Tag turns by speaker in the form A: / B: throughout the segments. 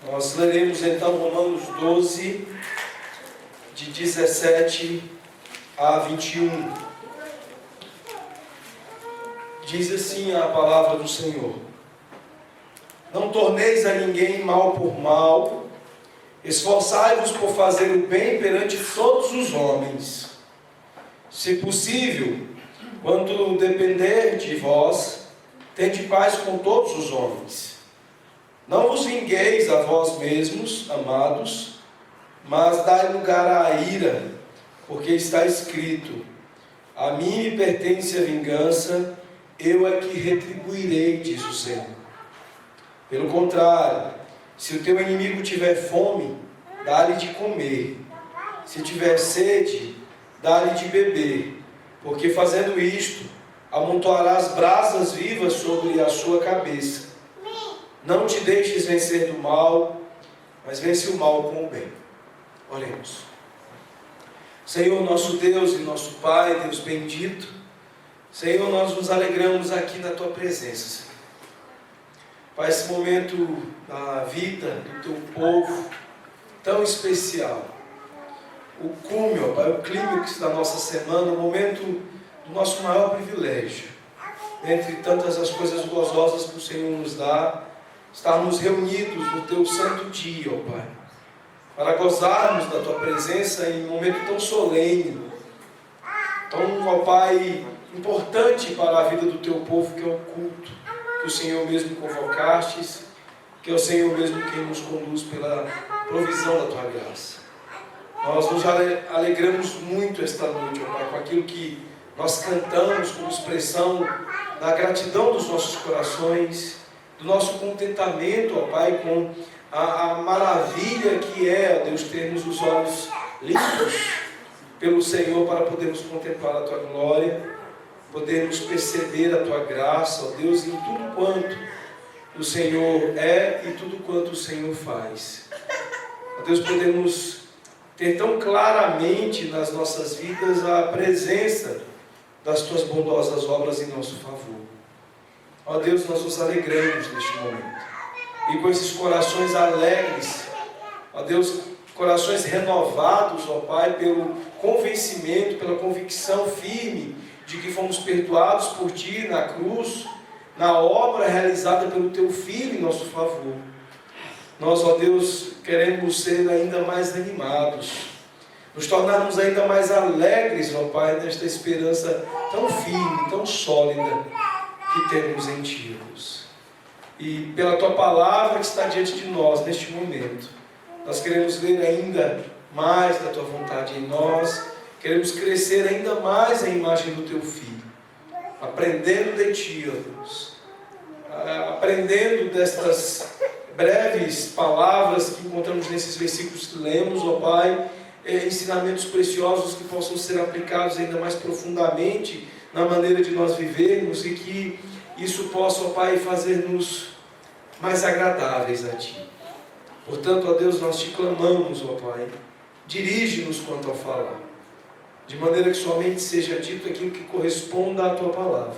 A: Nós leremos então Romanos 12, de 17 a 21. Diz assim a palavra do Senhor: Não torneis a ninguém mal por mal, esforçai-vos por fazer o bem perante todos os homens. Se possível, quando depender de vós, tende paz com todos os homens. Não vos vingueis a vós mesmos, amados, mas dai lugar à ira, porque está escrito: A mim me pertence a vingança, eu é que retribuirei, diz o Senhor. Pelo contrário, se o teu inimigo tiver fome, dá-lhe de comer. Se tiver sede, dá-lhe de beber, porque fazendo isto, amontoarás brasas vivas sobre a sua cabeça. Não te deixes vencer do mal, mas vence o mal com o bem. Oremos. Senhor, nosso Deus e nosso Pai, Deus bendito, Senhor, nós nos alegramos aqui na Tua presença, Senhor. Pai, esse momento da vida do Teu povo, tão especial, o cume, ó Pai, o clímax da nossa semana, o momento do nosso maior privilégio, entre tantas as coisas gozosas que o Senhor nos dá, estarmos reunidos no Teu santo dia, ó Pai, para gozarmos da Tua presença em um momento tão solene, tão, ó Pai, importante para a vida do Teu povo, que é o culto, que o Senhor mesmo convocastes, que é o Senhor mesmo quem nos conduz pela provisão da Tua graça. Nós nos alegramos muito esta noite, ó Pai, com aquilo que nós cantamos como expressão da gratidão dos nossos corações, do nosso contentamento, ó Pai, com a maravilha que é, ó Deus, termos os olhos limpos pelo Senhor para podermos contemplar a Tua glória, podermos perceber a Tua graça, ó Deus, em tudo quanto o Senhor é e tudo quanto o Senhor faz. Ó Deus, podemos ter tão claramente nas nossas vidas a presença das Tuas bondosas obras em nosso favor. Ó Deus, nós nos alegramos neste momento. E com esses corações alegres, ó Deus, corações renovados, ó Pai, pelo convencimento, pela convicção firme de que fomos perdoados por Ti na cruz, na obra realizada pelo Teu Filho em nosso favor. Nós, ó Deus, queremos ser ainda mais animados, nos tornarmos ainda mais alegres, ó Pai, nesta esperança tão firme, tão sólida que temos em Ti, Deus. E pela Tua palavra que está diante de nós neste momento, nós queremos ler ainda mais da Tua vontade em nós, queremos crescer ainda mais à imagem do Teu Filho, aprendendo de Ti, ó Deus, aprendendo destas breves palavras que encontramos nesses versículos que lemos, ó Pai, ensinamentos preciosos que possam ser aplicados ainda mais profundamente na maneira de nós vivermos e que isso possa, ó Pai, fazer-nos mais agradáveis a Ti. Portanto, ó Deus, nós Te clamamos, ó Pai, dirige-nos quanto a falar, de maneira que somente seja dito aquilo que corresponda à Tua palavra.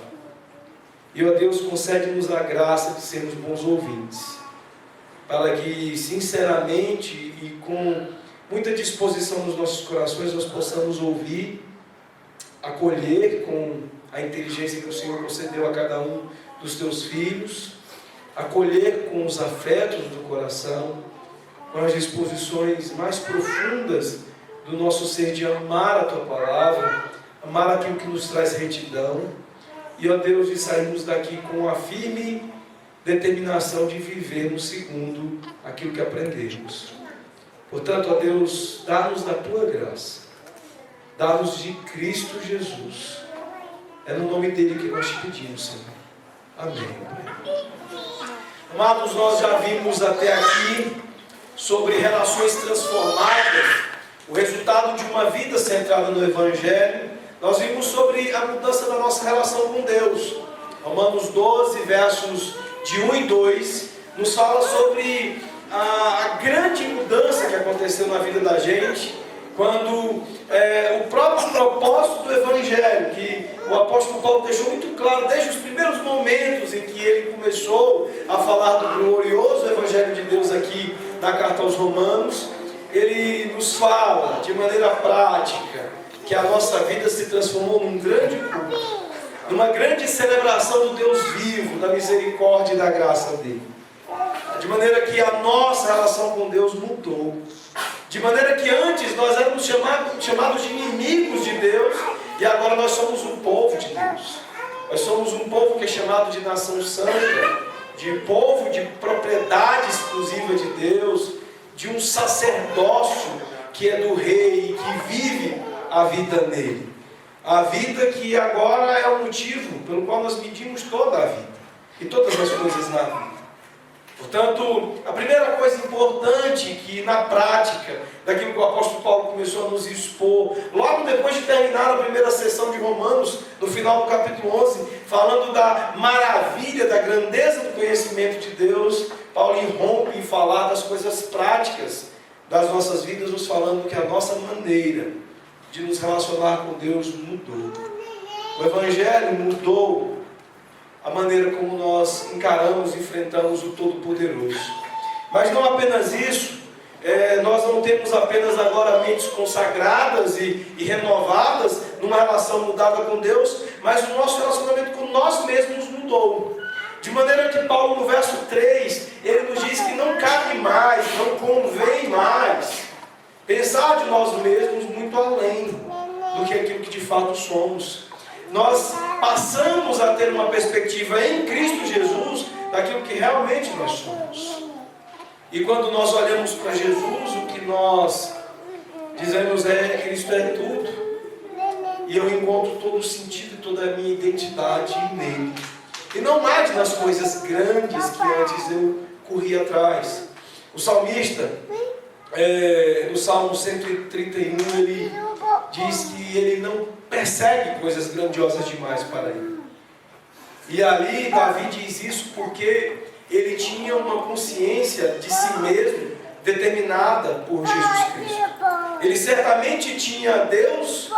A: E, ó Deus, concede-nos a graça de sermos bons ouvintes, para que, sinceramente e com muita disposição nos nossos corações, nós possamos ouvir, acolher com a inteligência que o Senhor concedeu a cada um dos Teus filhos, acolher com os afetos do coração, com as disposições mais profundas do nosso ser de amar a Tua palavra, amar aquilo que nos traz retidão, e, ó Deus, de sairmos daqui com a firme determinação de vivermos segundo aquilo que aprendemos. Portanto, ó Deus, dá-nos da Tua graça, dá-nos de Cristo Jesus. É no nome dEle que nós Te pedimos, Senhor. Amém. Amados, nós já vimos até aqui sobre relações transformadas, o resultado de uma vida centrada no Evangelho. Nós vimos sobre a mudança da nossa relação com Deus. Romanos 12, versos de 1 e 2, nos fala sobre a grande mudança que aconteceu na vida da gente, quando o próprio propósito do Evangelho, que o apóstolo Paulo deixou muito claro desde os primeiros momentos em que ele começou a falar do glorioso Evangelho de Deus aqui na carta aos Romanos, ele nos fala de maneira prática que a nossa vida se transformou num grande culto, numa grande celebração do Deus vivo, da misericórdia e da graça dele. De maneira que a nossa relação com Deus mudou. De maneira que antes nós éramos chamados de inimigos de Deus, e agora nós somos um povo de Deus. Nós somos um povo que é chamado de nação santa, de povo de propriedade exclusiva de Deus, de um sacerdócio que é do rei e que vive a vida nele. A vida que agora é o motivo pelo qual nós medimos toda a vida e todas as coisas na vida. Portanto, a primeira coisa importante que na prática, daquilo que o apóstolo Paulo começou a nos expor, logo depois de terminar a primeira sessão de Romanos, no final do capítulo 11, falando da maravilha, da grandeza do conhecimento de Deus, Paulo irrompe em falar das coisas práticas das nossas vidas, nos falando que a nossa maneira de nos relacionar com Deus mudou. O Evangelho mudou a maneira como nós encaramos e enfrentamos o Todo-Poderoso. Mas não apenas isso, nós não temos apenas agora mentes consagradas e renovadas numa relação mudada com Deus, mas o nosso relacionamento com nós mesmos mudou. De maneira que Paulo, no verso 3, ele nos diz que não cabe mais, não convém mais pensar de nós mesmos muito além do que aquilo que de fato somos. Nós passamos a ter uma perspectiva em Cristo Jesus daquilo que realmente nós somos. E quando nós olhamos para Jesus, o que nós dizemos é: Cristo é tudo. E eu encontro todo o sentido e toda a minha identidade nele. E não mais nas coisas grandes que antes eu corria atrás. O salmista, no Salmo 131, ele diz que ele não persegue coisas grandiosas demais para ele. E ali Davi diz isso porque ele tinha uma consciência de si mesmo determinada por Jesus Cristo. Ele certamente tinha Deus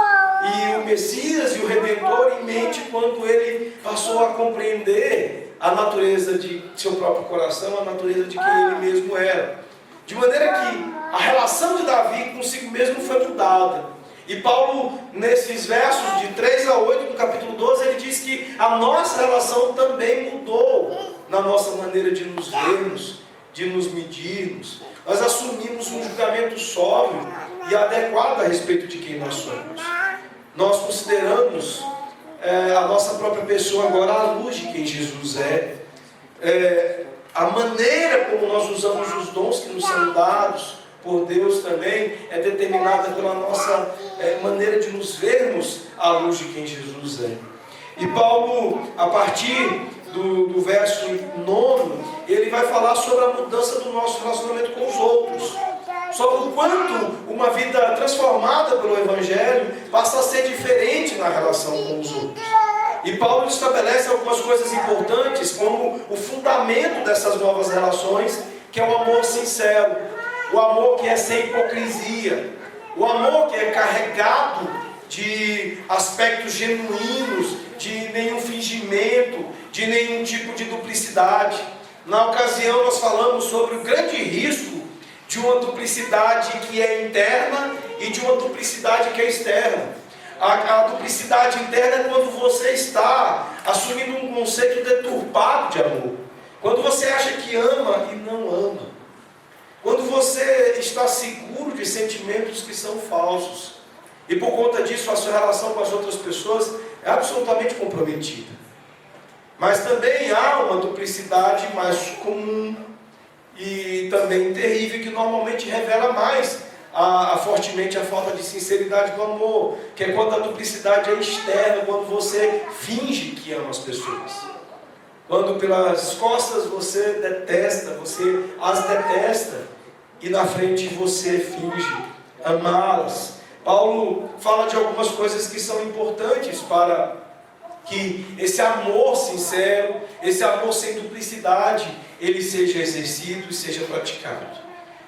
A: e o Messias e o Redentor em mente quando ele passou a compreender a natureza de seu próprio coração, a natureza de quem ele mesmo era. De maneira que a relação de Davi consigo mesmo foi mudada. E Paulo, nesses versos de 3 a 8 do capítulo 12, ele diz que a nossa relação também mudou na nossa maneira de nos vermos, de nos medirmos. Nós assumimos um julgamento sóbrio e adequado a respeito de quem nós somos. Nós consideramos a nossa própria pessoa agora à luz de quem Jesus é. A maneira como nós usamos os dons que nos são dados por Deus também é determinada pela nossa maneira de nos vermos à luz de quem Jesus é. E Paulo, a partir do verso 9, ele vai falar sobre a mudança do nosso relacionamento com os outros, sobre o quanto uma vida transformada pelo Evangelho passa a ser diferente na relação com os outros. E Paulo estabelece algumas coisas importantes como o fundamento dessas novas relações, que é o amor sincero, o amor que é sem hipocrisia, o amor que é carregado de aspectos genuínos, de nenhum fingimento, de nenhum tipo de duplicidade. Na ocasião nós falamos sobre o grande risco de uma duplicidade que é interna e de uma duplicidade que é externa. A duplicidade interna é quando você está assumindo um conceito deturpado de amor. Quando você acha que ama e não ama. Quando você está seguro de sentimentos que são falsos. E por conta disso a sua relação com as outras pessoas é absolutamente comprometida. Mas também há uma duplicidade mais comum e também terrível que normalmente revela mais fortemente a falta de sinceridade do amor, que é quando a duplicidade é externa, quando você finge que ama as pessoas, quando pelas costas você detesta, você as detesta e na frente você finge amá-las. Paulo fala de algumas coisas que são importantes para que esse amor sincero, esse amor sem duplicidade, ele seja exercido e seja praticado.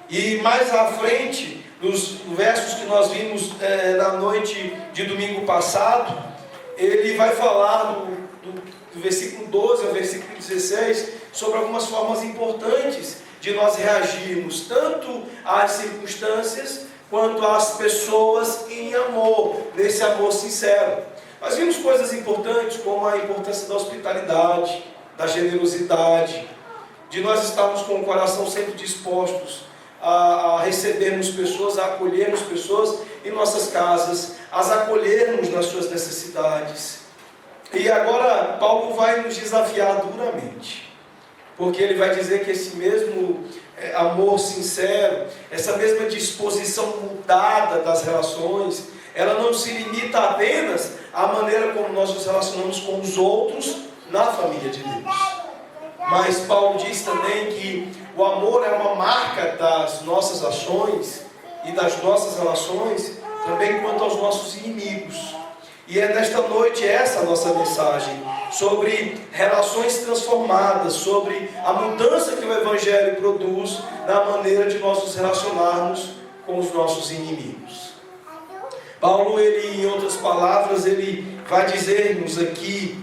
A: E mais à frente, nos versos que nós vimos na noite de domingo passado, ele vai falar do versículo 12 ao versículo 16 sobre algumas formas importantes de nós reagirmos tanto às circunstâncias quanto às pessoas em amor, nesse amor sincero. Nós vimos coisas importantes como a importância da hospitalidade, da generosidade, de nós estarmos com o coração sempre dispostos a recebermos pessoas, a acolhermos pessoas em nossas casas, as acolhermos nas suas necessidades. E agora Paulo vai nos desafiar duramente, porque ele vai dizer que esse mesmo amor sincero, essa mesma disposição mudada das relações, ela não se limita apenas à maneira como nós nos relacionamos com os outros na família de Deus. Mas Paulo diz também que o amor é uma marca das nossas ações e das nossas relações, também quanto aos nossos inimigos. E é nesta noite essa a nossa mensagem, sobre relações transformadas, sobre a mudança que o Evangelho produz na maneira de nós nos relacionarmos com os nossos inimigos. Paulo, ele, em outras palavras, ele vai dizer-nos aqui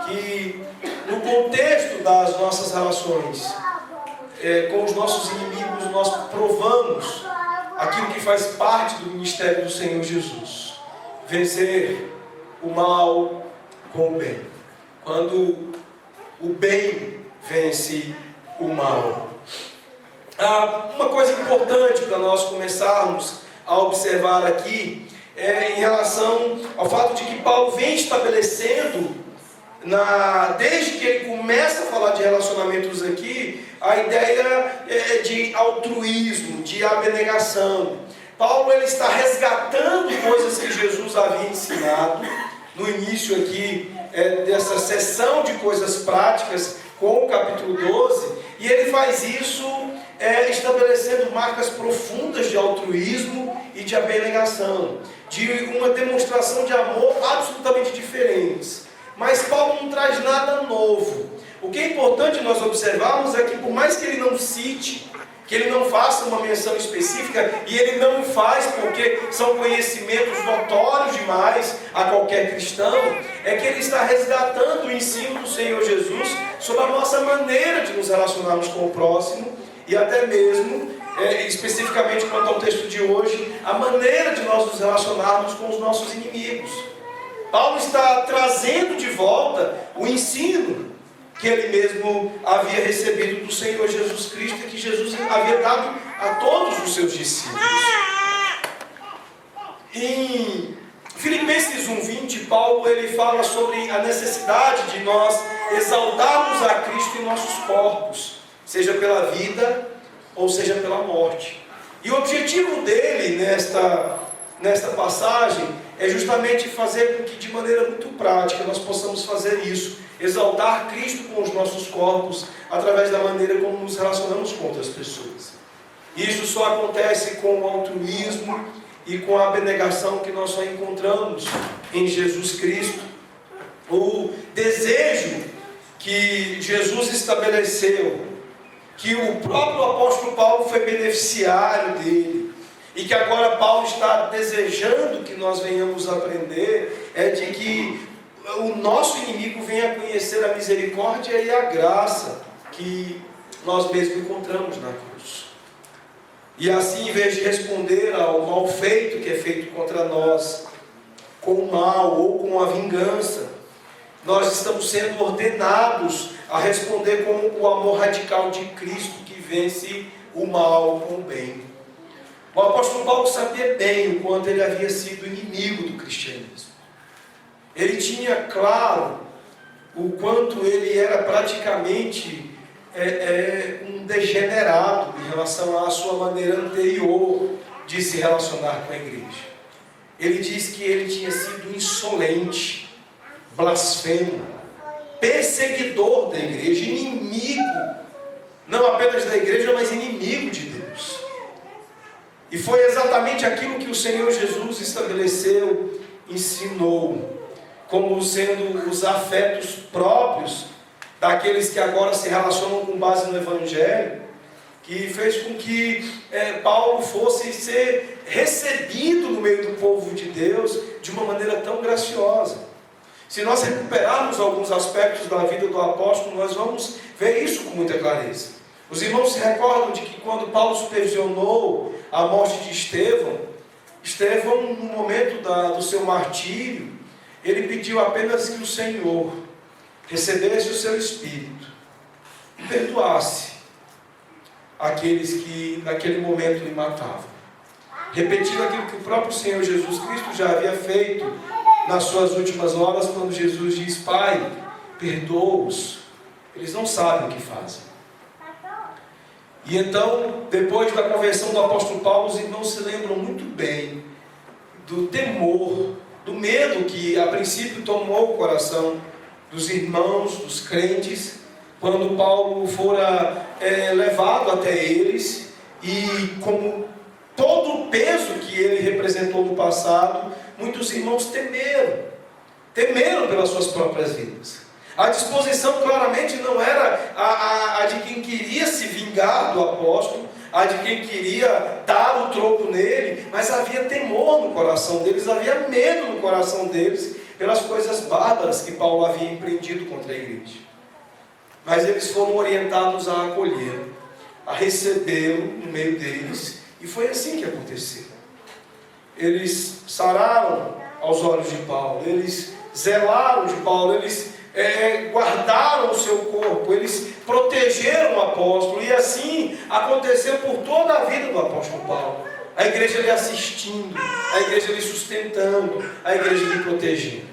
A: que no contexto das nossas relações com os nossos inimigos, nós provamos aquilo que faz parte do ministério do Senhor Jesus: vencer o mal com o bem. Quando o bem vence o mal. Uma coisa importante para nós começarmos a observar aqui é em relação ao fato de que Paulo vem estabelecendo, desde que ele começa a falar de relacionamentos aqui, a ideia de altruísmo, de abnegação. Paulo, ele está resgatando coisas que Jesus havia ensinado no início aqui dessa sessão de coisas práticas com o capítulo 12, e ele faz isso estabelecendo marcas profundas de altruísmo e de abnegação, de uma demonstração de amor absolutamente diferentes. Mas Paulo não traz nada novo. O que é importante nós observarmos é que, por mais que ele não cite, que ele não faça uma menção específica, e ele não faz porque são conhecimentos notórios demais a qualquer cristão, é que ele está resgatando o ensino do Senhor Jesus sobre a nossa maneira de nos relacionarmos com o próximo, e até mesmo, especificamente quanto ao texto de hoje, a maneira de nós nos relacionarmos com os nossos inimigos. Paulo está trazendo de volta o ensino que ele mesmo havia recebido do Senhor Jesus Cristo e que Jesus havia dado a todos os seus discípulos. Em Filipenses 1:20, Paulo ele fala sobre a necessidade de nós exaltarmos a Cristo em nossos corpos, seja pela vida ou seja pela morte. E o objetivo dele nesta passagem é justamente fazer com que de maneira muito prática nós possamos fazer isso, exaltar Cristo com os nossos corpos através da maneira como nos relacionamos com outras pessoas. Isso só acontece com o altruísmo e com a abnegação que nós só encontramos em Jesus Cristo. O desejo que Jesus estabeleceu, que o próprio apóstolo Paulo foi beneficiário dele, e que agora Paulo está desejando que nós venhamos aprender, é de que o nosso inimigo venha conhecer a misericórdia e a graça que nós mesmos encontramos na cruz. E assim, em vez de responder ao mal feito que é feito contra nós com o mal ou com a vingança, nós estamos sendo ordenados a responder com o amor radical de Cristo que vence o mal com o bem. O apóstolo Paulo sabia bem o quanto ele havia sido inimigo do cristianismo. Ele tinha claro o quanto ele era praticamente um degenerado em relação à sua maneira anterior de se relacionar com a igreja. Ele diz que ele tinha sido insolente, blasfemo, perseguidor da igreja, inimigo, não apenas da igreja, mas inimigo de Deus. E foi exatamente aquilo que o Senhor Jesus estabeleceu, ensinou, como sendo os afetos próprios daqueles que agora se relacionam com base no Evangelho, que fez com que Paulo fosse ser recebido no meio do povo de Deus de uma maneira tão graciosa. Se nós recuperarmos alguns aspectos da vida do apóstolo, nós vamos ver isso com muita clareza. Os irmãos se recordam de que quando Paulo supervisionou a morte de Estevão, no momento do seu martírio, ele pediu apenas que o Senhor recebesse o seu Espírito e perdoasse aqueles que naquele momento lhe matavam, repetindo aquilo que o próprio Senhor Jesus Cristo já havia feito nas suas últimas horas, quando Jesus diz: Pai, perdoa-os, eles não sabem o que fazem. E então, depois da conversão do apóstolo Paulo, os irmãos se lembram muito bem do temor, do medo que a princípio tomou o coração dos irmãos, dos crentes, quando Paulo fora levado até eles, e como todo o peso que ele representou no passado, muitos irmãos temeram pelas suas próprias vidas. A disposição claramente não era a de quem queria se vingar do apóstolo, a de quem queria dar o troco nele, mas havia temor no coração deles, havia medo no coração deles, pelas coisas bárbaras que Paulo havia empreendido contra a igreja. Mas eles foram orientados a acolhê-lo, a recebê-lo no meio deles, e foi assim que aconteceu. Eles sararam aos olhos de Paulo, eles zelaram de Paulo, eles guardaram o seu corpo, eles protegeram o apóstolo, e assim aconteceu por toda a vida do apóstolo Paulo. A igreja lhe assistindo, a igreja lhe sustentando, a igreja lhe protegendo.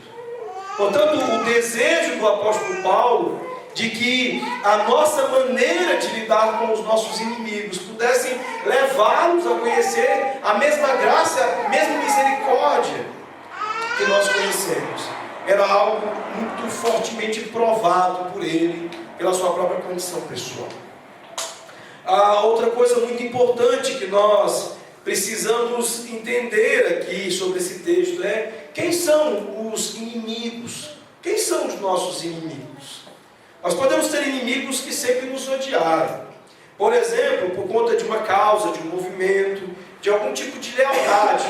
A: Portanto, o desejo do apóstolo Paulo de que a nossa maneira de lidar com os nossos inimigos pudessem levá-los a conhecer a mesma graça, a mesma misericórdia que nós conhecemos, era algo muito fortemente provado por ele, pela sua própria condição pessoal. A outra coisa muito importante que nós precisamos entender aqui sobre esse texto é: quem são os inimigos? Quem são os nossos inimigos? Nós podemos ter inimigos que sempre nos odiaram. Por exemplo, por conta de uma causa, de um movimento, de algum tipo de lealdade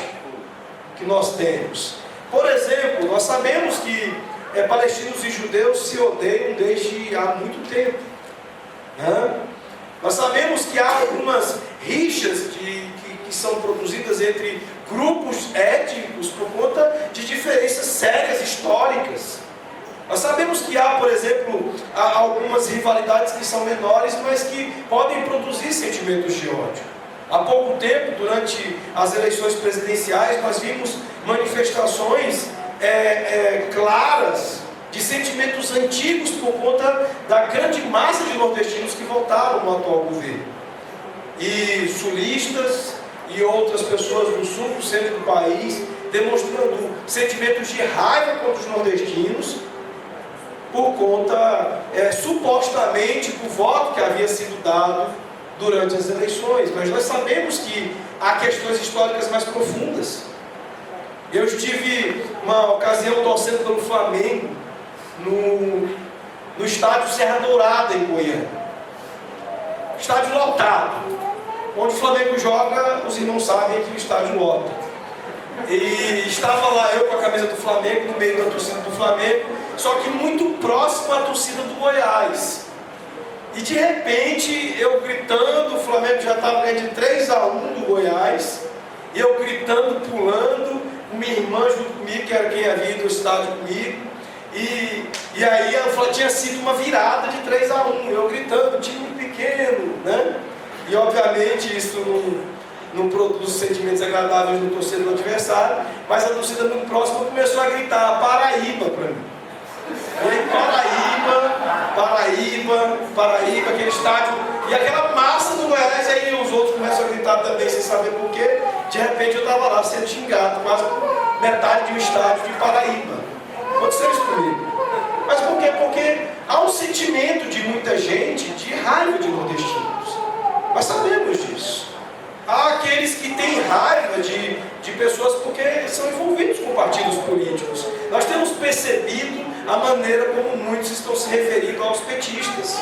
A: que nós temos. Por exemplo, nós sabemos que palestinos e judeus se odeiam desde há muito tempo. Nós sabemos que há algumas rixas que são produzidas entre grupos étnicos por conta de diferenças sérias históricas. Nós sabemos que há, por exemplo, algumas rivalidades que são menores, mas que podem produzir sentimentos de ódio. Há pouco tempo, durante as eleições presidenciais, nós vimos manifestações claras de sentimentos antigos por conta da grande massa de nordestinos que votaram no atual governo. E sulistas e outras pessoas do sul, do centro do país, demonstrando sentimentos de raiva contra os nordestinos, por conta, supostamente, do voto que havia sido dado durante as eleições. Mas nós sabemos que há questões históricas mais profundas. Eu estive uma ocasião torcendo pelo Flamengo no estádio Serra Dourada, em Goiânia. Estádio lotado. Onde o Flamengo joga, os irmãos sabem que o estádio lota. E estava lá eu com a camisa do Flamengo, no meio da torcida do Flamengo, só que muito próximo à torcida do Goiás. E de repente, eu gritando, o Flamengo já estava ganhando de 3-1 do Goiás, e eu gritando, pulando, minha irmã junto comigo, que era quem havia ido ao estádio comigo, e aí tinha sido uma virada de 3-1, eu gritando, time pequeno, né? E obviamente isso não produz sentimentos agradáveis no torcedor adversário, mas a torcida muito próxima começou a gritar Paraíba para mim. E aí Paraíba, aquele estádio, e aquela massa do Goiás, e aí os outros começam a gritar também sem saber porquê. De repente eu estava lá sendo xingado, quase metade do estádio de Paraíba. Aconteceu isso comigo. Mas por quê? Porque há um sentimento de muita gente de raiva de nordestinos. Nós sabemos disso. Há aqueles que têm raiva de pessoas porque são envolvidos com partidos políticos. Nós temos percebido a maneira como muitos estão se referindo aos petistas.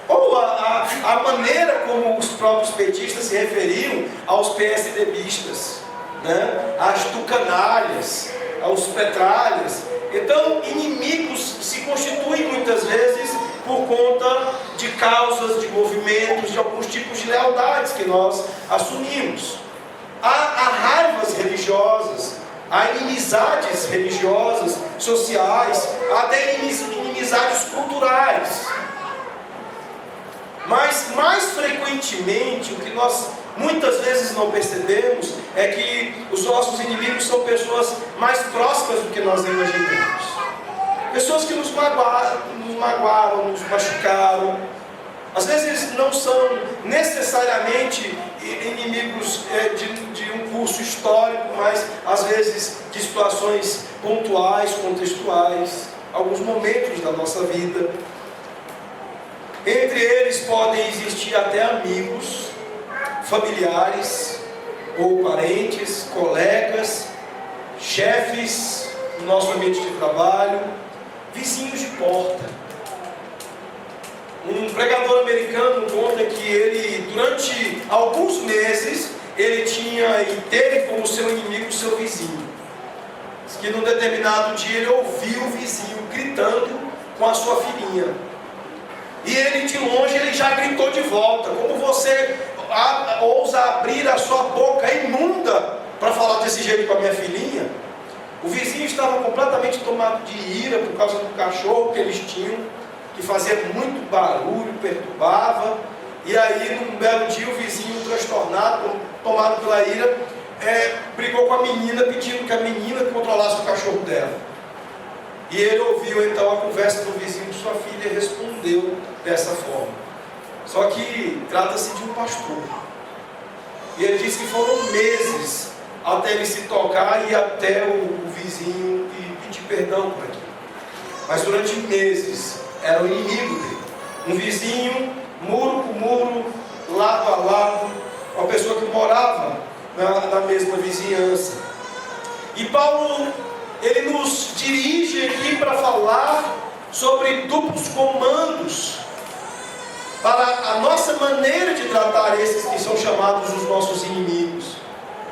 A: Ou a maneira como os próprios petistas se referiam aos PSDBistas, né? Às tucanalhas, aos petralhas. Então, inimigos se constituem muitas vezes por conta de causas, de movimentos, de alguns tipos de lealdades que nós assumimos. Há raivas religiosas, há inimizades religiosas, sociais, há até inimizades culturais. Mas mais frequentemente, o que nós muitas vezes não percebemos é que os nossos inimigos são pessoas mais próximas do que nós imaginamos. Pessoas que nos magoaram, nos machucaram. Às vezes não são necessariamente inimigos de um curso histórico, mas às vezes de situações pontuais, contextuais, alguns momentos da nossa vida. Entre eles podem existir até amigos, familiares ou parentes, colegas, chefes no nosso ambiente de trabalho, vizinhos de porta. Um pregador americano conta que ele, durante alguns meses, ele tinha e teve como seu inimigo o seu vizinho. Diz que num determinado dia ele ouviu o vizinho gritando com a sua filhinha. E ele de longe ele já gritou de volta. Como você ousa abrir a sua boca imunda para falar desse jeito com a minha filhinha? O vizinho estava completamente tomado de ira por causa do cachorro que eles tinham, que fazia muito barulho, perturbava. E aí num belo dia o vizinho transtornado, tomado pela ira, brigou com a menina, pedindo que a menina controlasse o cachorro dela. E ele ouviu então a conversa do vizinho de sua filha e respondeu dessa forma. Só que trata-se de um pastor. E ele disse que foram meses até ele se tocar e até o vizinho e pedir perdão por aquilo. Mas durante meses era o inimigo dele. Um vizinho, muro por muro, lado a lado, uma pessoa que morava na mesma vizinhança. E Paulo, ele nos dirige aqui para falar sobre duplos comandos, para a nossa maneira de tratar esses que são chamados os nossos inimigos.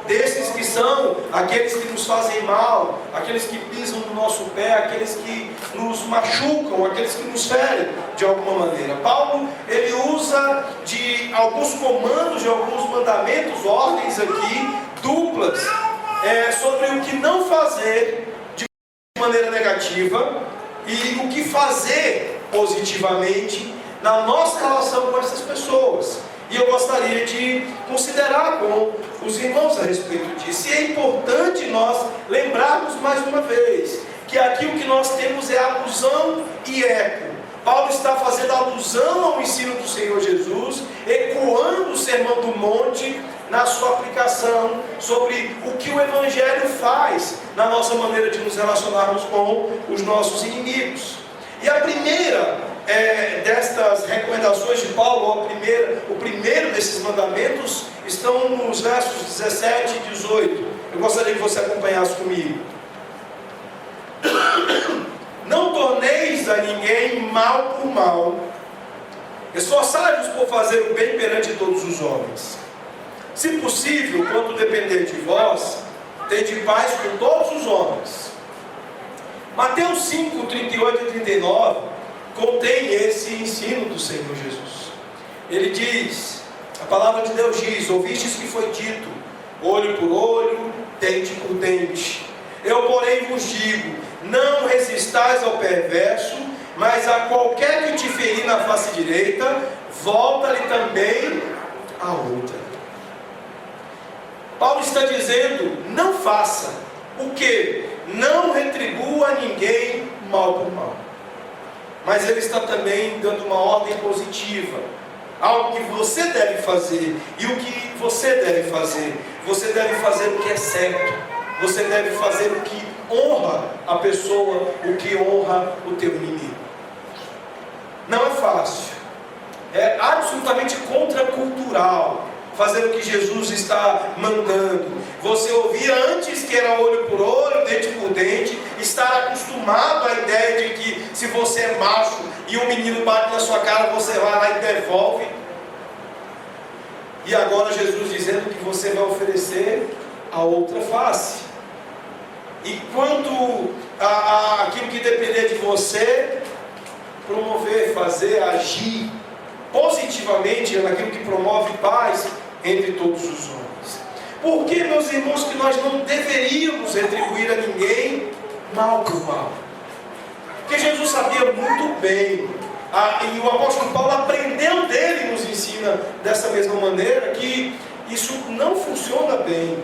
A: Desses que são aqueles que nos fazem mal, aqueles que pisam no nosso pé, aqueles que nos machucam, aqueles que nos ferem de alguma maneira. Paulo, ele usa de alguns comandos, de alguns mandamentos, ordens aqui, duplas, sobre o que não fazer de maneira negativa e o que fazer positivamente na nossa relação com essas pessoas. E eu gostaria de considerar com os irmãos a respeito disso. E é importante nós lembrarmos mais uma vez que aqui o que nós temos é alusão e eco. Paulo está fazendo alusão ao ensino do Senhor Jesus, ecoando o Sermão do Monte na sua aplicação sobre o que o Evangelho faz na nossa maneira de nos relacionarmos com os nossos inimigos. E a primeira destas recomendações de Paulo, o primeiro desses mandamentos, estão nos versos 17 e 18. Eu gostaria que você acompanhasse comigo. Não torneis a ninguém mal por mal, esforçai-vos por fazer o bem perante todos os homens. Se possível, quanto depender de vós, tende paz com todos os homens. Mateus 5, 38 e 39 contém esse ensino do Senhor Jesus. Ele diz, a palavra de Deus diz: ouvistes que foi dito, olho por olho, dente por dente. Eu porém vos digo, não resistais ao perverso, mas a qualquer que te ferir na face direita, volta-lhe também a outra. Paulo está dizendo, não faça o que? Não retribua a ninguém mal por mal. Mas ele está também dando uma ordem positiva, algo que você deve fazer. E o que você deve fazer? Você deve fazer o que é certo. Você deve fazer o que honra a pessoa, o que honra o teu inimigo. Não é fácil. É absolutamente contracultural fazer o que Jesus está mandando. Você ouvia antes que era olho por olho, dente por dente, estar acostumado à ideia de que se você é macho e um menino bate na sua cara, você vai lá e devolve. E agora Jesus dizendo que você vai oferecer a outra face. E quanto aquilo que depender de você, promover, fazer, agir positivamente naquilo que promove paz entre todos os homens. Por que, meus irmãos, que nós não deveríamos retribuir a ninguém mal por mal? Porque Jesus sabia muito bem, e o apóstolo Paulo aprendeu dele e nos ensina dessa mesma maneira, que isso não funciona bem.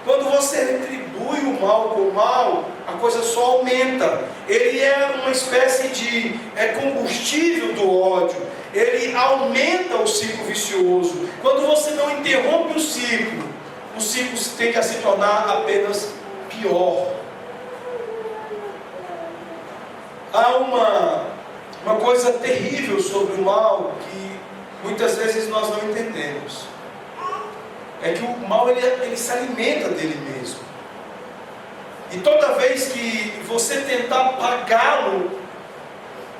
A: Quando você retribui o mal com o mal, a coisa só aumenta. Ele é uma espécie de combustível do ódio. Ele aumenta o ciclo vicioso. Quando você não interrompe o ciclo tende a se tornar apenas pior. Há uma coisa terrível sobre o mal que muitas vezes nós não entendemos. É que o mal ele se alimenta dele mesmo. E toda vez que você tentar pagá-lo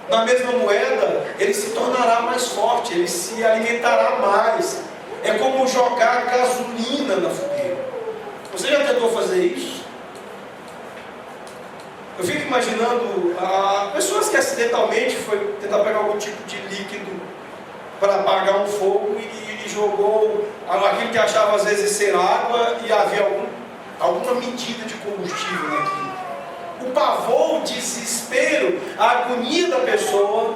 A: na mesma moeda, ele se tornará mais forte, ele se alimentará mais. É como jogar gasolina na fogueira. Você já tentou fazer isso? Eu fico imaginando pessoas que acidentalmente foi tentar pegar algum tipo de líquido para apagar um fogo e jogou aquilo que achava às vezes ser água e havia alguma medida de combustível naquilo. O pavor, o desespero, a agonia da pessoa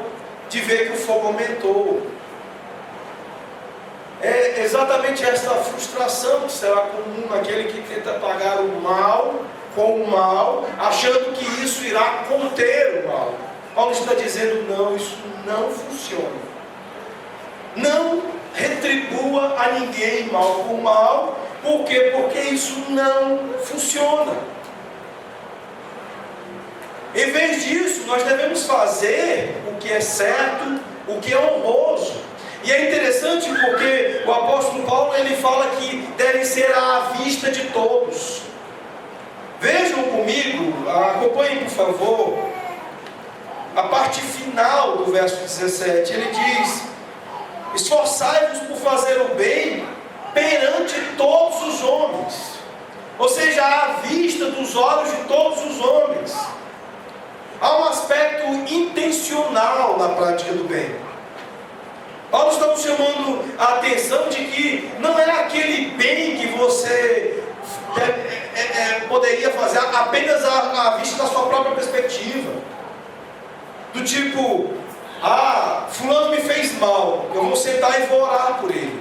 A: de ver que o fogo aumentou. É exatamente esta frustração que será comum naquele que tenta pagar o mal com o mal, achando que isso irá conter o mal. Paulo está dizendo, não, isso não funciona. Não retribua a ninguém mal por mal. Por quê? Porque isso não funciona. Em vez disso, nós devemos fazer o que é certo, o que é honroso. E é interessante porque o apóstolo Paulo ele fala que deve ser à vista de todos. Vejam comigo, acompanhem por favor, a parte final do verso 17. Ele diz: esforçai-vos por fazer o bem perante todos os homens. Ou seja, à vista dos olhos de todos os homens. Há um aspecto intencional na prática do bem. Paulo está nos chamando a atenção de que não é aquele bem que você poderia fazer apenas à vista da sua própria perspectiva. Do tipo, fulano me fez mal, eu vou sentar e vou orar por ele.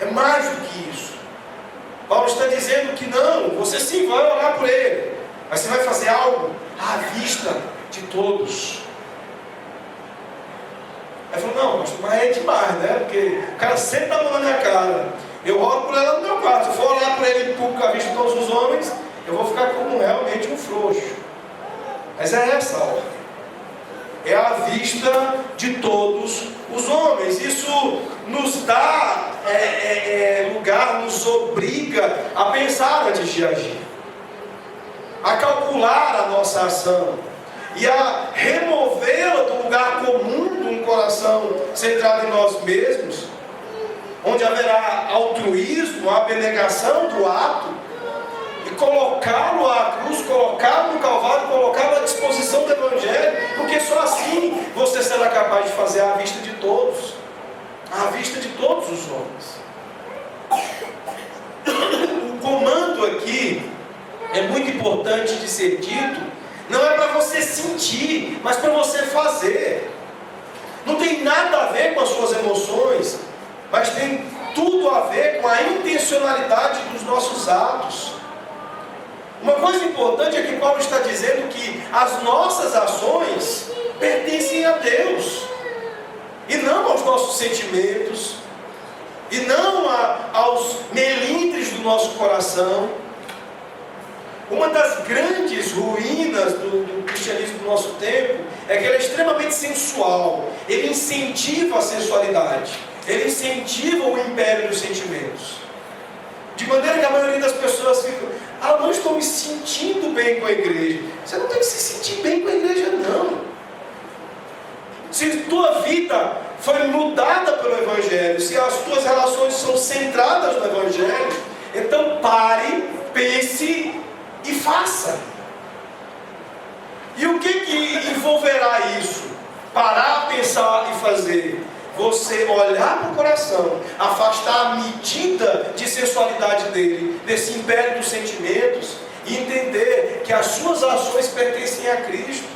A: É mais do que isso. Paulo está dizendo que não, você sim vai orar por ele, mas você vai fazer algo à vista de todos. Aí falou, não, mas é demais, né? Porque o cara senta a mão na minha cara, eu oro por ela no meu quarto. Se eu for orar por ele em público à vista de todos os homens, eu vou ficar como realmente um frouxo. Mas é essa a ordem. É à vista de todos os homens. Isso nos dá lugar, nos obriga a pensar antes de agir, a calcular a nossa ação e a removê-la do lugar comum de um coração centrado em nós mesmos, onde haverá altruísmo, a abnegação do ato, e colocá-lo à cruz, colocá-lo no Calvário, colocá-lo à disposição do Evangelho, porque só assim você será capaz de fazer à vista de todos, à vista de todos os homens. O comando aqui é muito importante de ser dito. Não é para você sentir, mas para você fazer. Não tem nada a ver com as suas emoções, mas tem tudo a ver com a intencionalidade dos nossos atos. Uma coisa importante é que Paulo está dizendo que as nossas ações pertencem a Deus, e não aos nossos sentimentos, e não aos melindres do nosso coração. Uma das grandes ruínas do cristianismo do nosso tempo é que ele é extremamente sensual. Ele incentiva a sensualidade. Ele incentiva o império dos sentimentos. De maneira que a maioria das pessoas fica, não estou me sentindo bem com a igreja. Você não tem que se sentir bem com a igreja, não. Se tua vida foi mudada pelo Evangelho, se as tuas relações são centradas no Evangelho, então pare, pense e faça. E o que envolverá isso? parar, pensar e fazer. Você olhar para o coração, afastar a medida de sensualidade dele, desse império dos sentimentos, e entender que as suas ações pertencem a Cristo.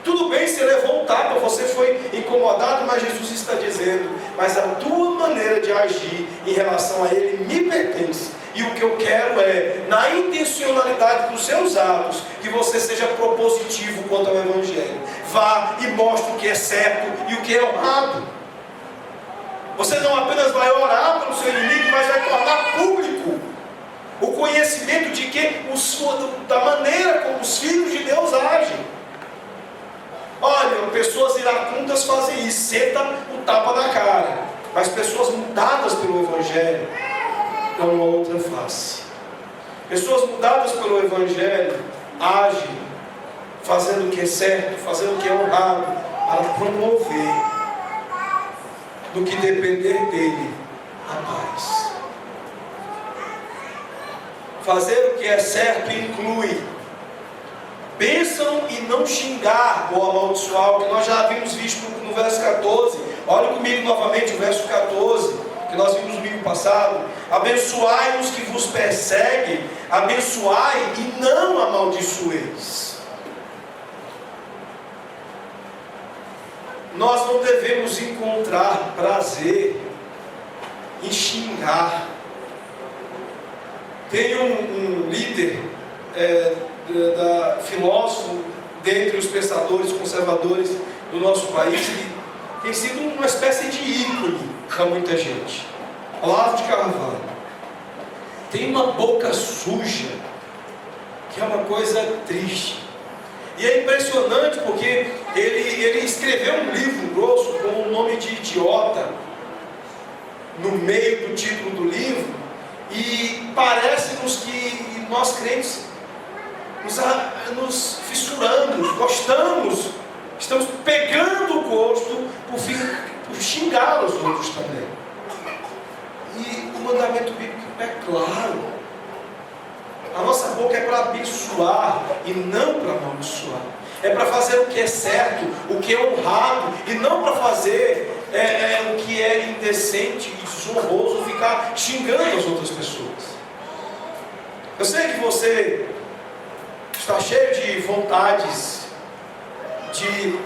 A: Tudo bem se ele é voltado, você foi incomodado, mas Jesus está dizendo, mas a tua maneira de agir em relação a ele me pertence. E o que eu quero é, na intencionalidade dos seus atos, que você seja propositivo quanto ao Evangelho. Vá e mostre o que é certo e o que é errado. Você não apenas vai orar pelo seu inimigo, mas vai tornar público o conhecimento de que da maneira como os filhos de Deus agem. Olha, pessoas iracundas fazem isso, senta o tapa na cara. Mas pessoas mudadas pelo Evangelho dão uma outra face. Pessoas mudadas pelo Evangelho agem fazendo o que é certo, fazendo o que é honrado, para promover, do que depender dele, a paz. Fazer o que é certo inclui bênção e não xingar ou amaldiçoar, o que nós já havíamos visto no verso 14. Olha comigo novamente o verso 14, que nós vimos no domingo passado. Abençoai os que vos perseguem, abençoai e não amaldiçoeis. Nós não devemos encontrar prazer em xingar. Tem um líder filósofo dentre os pensadores conservadores do nosso país, que tem sido uma espécie de ícone para muita gente. Olavo de Carvalho. Tem uma boca suja, que é uma coisa triste. E é impressionante porque ele escreveu um livro grosso com o nome de idiota no meio do título do livro, e parece-nos que nós crentes nos fissuramos, gostamos, estamos pegando o gosto por xingar os outros também. E o mandamento bíblico é claro. A nossa boca é para abençoar e não para amaldiçoar. É para fazer o que é certo, o que é honrado, e não para fazer o que é indecente e desonroso, ficar xingando as outras pessoas. Eu sei que você está cheio de vontades de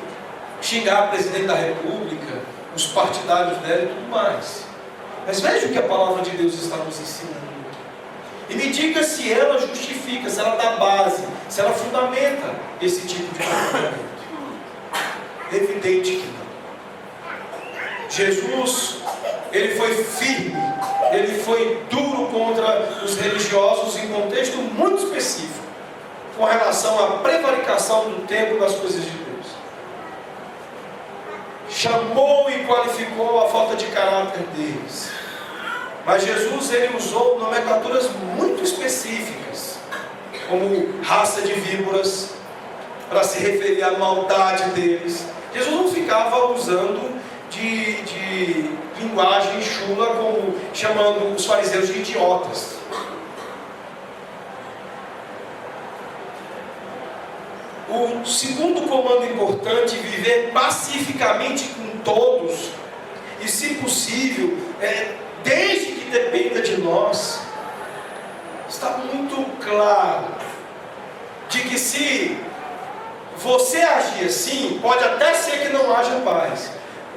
A: xingar o presidente da República, os partidários dela e tudo mais. Mas veja o que a palavra de Deus está nos ensinando. E me diga se ela justifica, se ela dá base, se ela fundamenta esse tipo de comportamento. Evidente que não. Jesus, ele foi firme, ele foi duro contra os religiosos em contexto muito específico, com relação à prevaricação do tempo das coisas de Deus. Chamou e qualificou a falta de caráter deles. Mas Jesus, ele usou nomenclaturas muito específicas, como raça de víboras, para se referir à maldade deles. Jesus não ficava usando de linguagem chula, como chamando os fariseus de idiotas. O segundo comando importante, viver pacificamente com todos, e se possível, desde que dependa de nós. Está muito claro de que se você agir assim, pode até ser que não haja paz,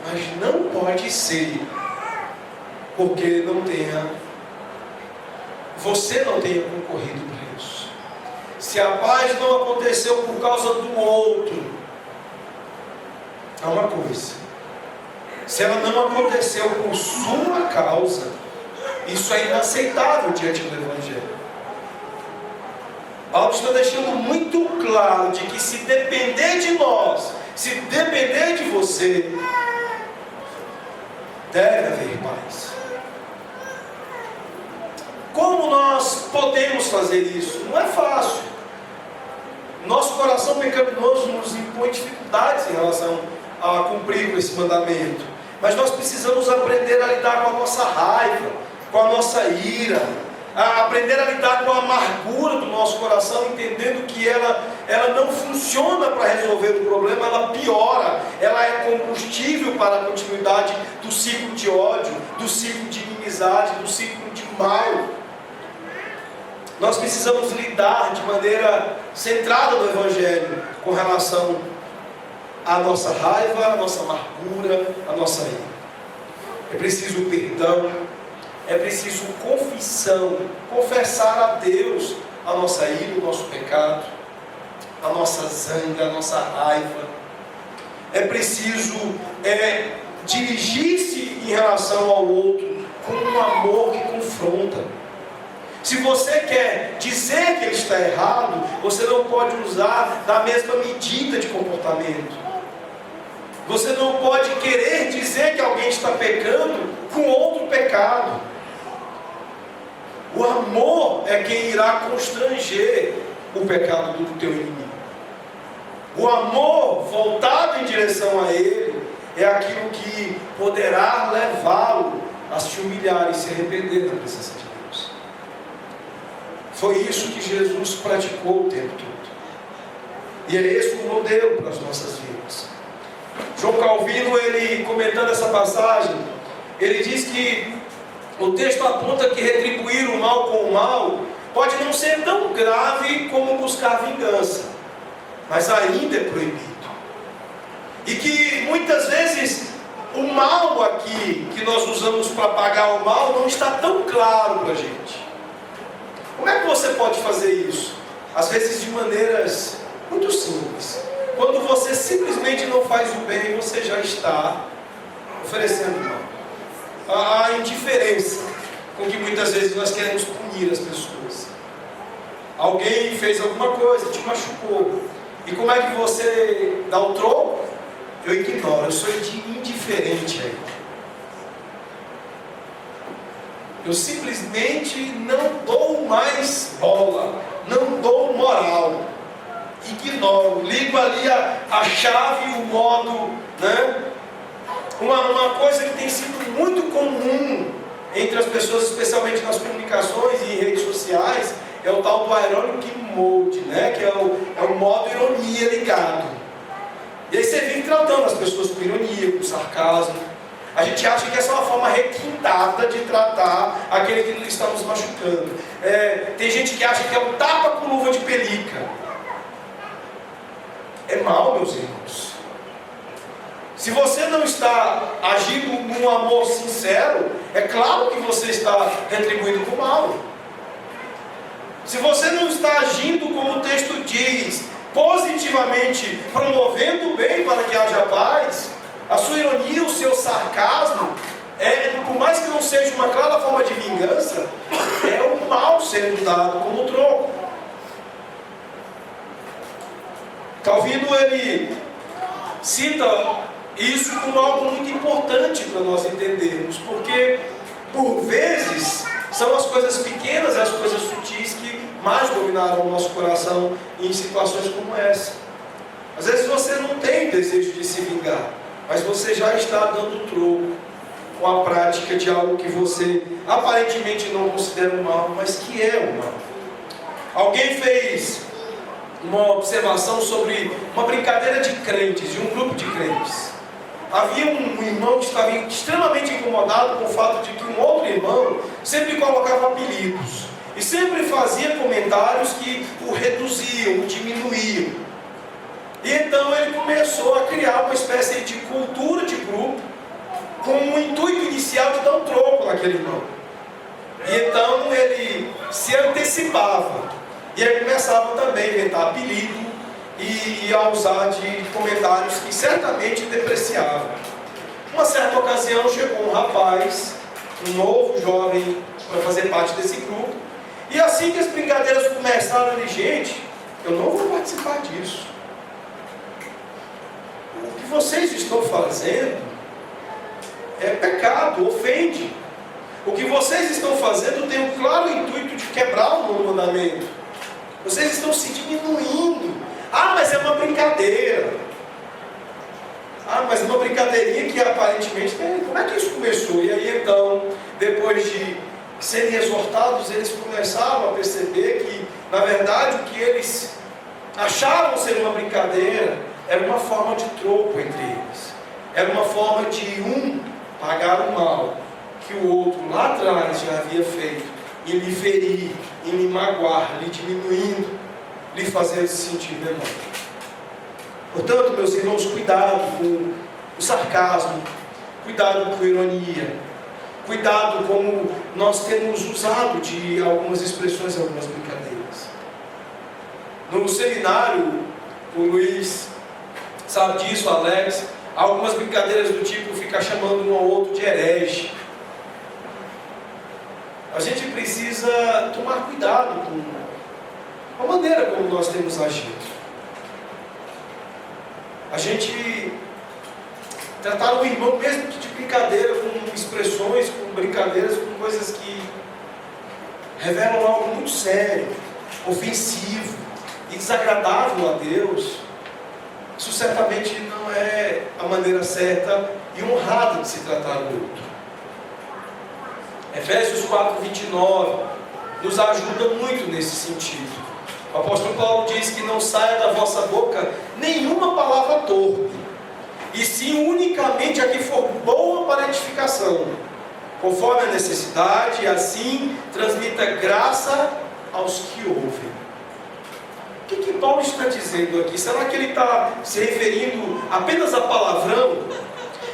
A: mas não pode ser porque você não tenha concorrido para isso. Se a paz não aconteceu por causa do outro, é uma coisa. Se ela não aconteceu por sua causa, isso é inaceitável diante do Evangelho. Paulo está deixando muito claro de que se depender de nós, se depender de você, deve haver paz. Como nós podemos fazer isso? Não é fácil. Nosso coração pecaminoso nos impõe dificuldades em relação a cumprir com esse mandamento. Mas nós precisamos aprender a lidar com a nossa raiva, com a nossa ira, a aprender a lidar com a amargura do nosso coração, entendendo que ela ela não funciona para resolver o problema, ela piora, ela é combustível para a continuidade do ciclo de ódio, do ciclo de inimizade, do ciclo de mal. Nós precisamos lidar de maneira centrada no Evangelho com relação à nossa raiva, à nossa amargura, à nossa ira. É preciso perdão, é preciso confissão, confessar a Deus a nossa ira, o nosso pecado, a nossa zanga, a nossa raiva. É preciso dirigir-se em relação ao outro com um amor que confronta. Se você quer dizer que ele está errado, você não pode usar da mesma medida de comportamento. Você não pode querer dizer que alguém está pecando com outro pecado. O amor é quem irá constranger o pecado do teu inimigo. O amor voltado em direção a ele é aquilo que poderá levá-lo a se humilhar e se arrepender na presença de Deus. Foi isso que Jesus praticou o tempo todo. E é esse o modelo para as nossas vidas. João Calvino, ele comentando essa passagem, ele diz que o texto aponta que retribuir o mal com o mal pode não ser tão grave como buscar vingança, mas ainda é proibido. E que muitas vezes o mal aqui que nós usamos para pagar o mal não está tão claro para a gente. Como é que você pode fazer isso? Às vezes de maneiras muito simples. Quando você simplesmente não faz o bem, você já está oferecendo mal. A indiferença com que muitas vezes nós queremos punir as pessoas. Alguém fez alguma coisa, te machucou. E como é que você dá o troco? Eu ignoro, eu sou indiferente aí. Eu simplesmente não dou mais bola, não dou moral. Ignoro, ligo ali a chave, o modo, né? Uma coisa que tem sido muito comum entre as pessoas, especialmente nas comunicações e em redes sociais, é o tal do ironic mode, né? Que é o modo ironia ligado. E aí você vive tratando as pessoas com ironia, com sarcasmo. A gente acha que essa é uma forma requintada de tratar aquele que está nos machucando. Tem gente que acha que é um tapa com luva de pelica. É mal, meus irmãos. Se você não está agindo num amor sincero, é claro que você está retribuindo com mal. Se você não está agindo como o texto diz, positivamente promovendo o bem para que haja paz, a sua ironia, o seu sarcasmo, por mais que não seja uma clara forma de vingança, é o mal sendo dado como troco. Calvino, ele cita isso como algo muito importante para nós entendermos, porque por vezes são as coisas pequenas e as coisas sutis que mais dominaram o nosso coração em situações como essa. Às vezes você não tem desejo de se vingar, mas você já está dando troco com a prática de algo que você aparentemente não considera um mal, mas que é um mal. Alguém fez uma observação sobre uma brincadeira de crentes, de um grupo de crentes. Havia um irmão que estava extremamente incomodado com o fato de que um outro irmão sempre colocava apelidos e sempre fazia comentários que o reduziam, o diminuíam. E então ele começou a criar uma espécie de cultura de grupo com o intuito inicial de dar um troco naquele irmão. E então ele se antecipava. E aí começava também a inventar apelido e a usar de comentários que certamente depreciavam. Uma certa ocasião chegou um rapaz, um novo jovem, para fazer parte desse grupo. E assim que as brincadeiras começaram, ele, gente, eu não vou participar disso. O que vocês estão fazendo é pecado, ofende. O que vocês estão fazendo tem o claro intuito de quebrar o novo mandamento. Vocês estão se diminuindo. Ah, mas é uma brincadeira. Ah, mas é uma brincadeirinha que aparentemente tem. Como é que isso começou? E aí então, depois de serem exortados, eles começaram a perceber que, na verdade, o que eles achavam ser uma brincadeira, era uma forma de troco entre eles. Era uma forma de um pagar o mal que o outro lá atrás já havia feito, e lhe ferir, e lhe magoar, lhe diminuindo, lhe fazer se sentir menor. Portanto, meus irmãos, cuidado com o sarcasmo, cuidado com a ironia, cuidado como nós temos usado de algumas expressões, algumas brincadeiras. No seminário, o Luiz sabe disso, Alex, há algumas brincadeiras do tipo ficar chamando um ao outro de herege. A gente precisa tomar cuidado com a maneira como nós temos agido. A gente tratar o irmão mesmo que de brincadeira, com expressões, com brincadeiras, com coisas que revelam algo muito sério, ofensivo e desagradável a Deus. Isso certamente não é a maneira certa e honrada de se tratar o outro. Efésios 4:29 nos ajuda muito nesse sentido. O apóstolo Paulo diz que não saia da vossa boca nenhuma palavra torpe, e sim unicamente a que for boa para edificação, conforme a necessidade, e assim transmita graça aos que ouvem. O que Paulo está dizendo aqui? Será que ele está se referindo apenas a palavrão?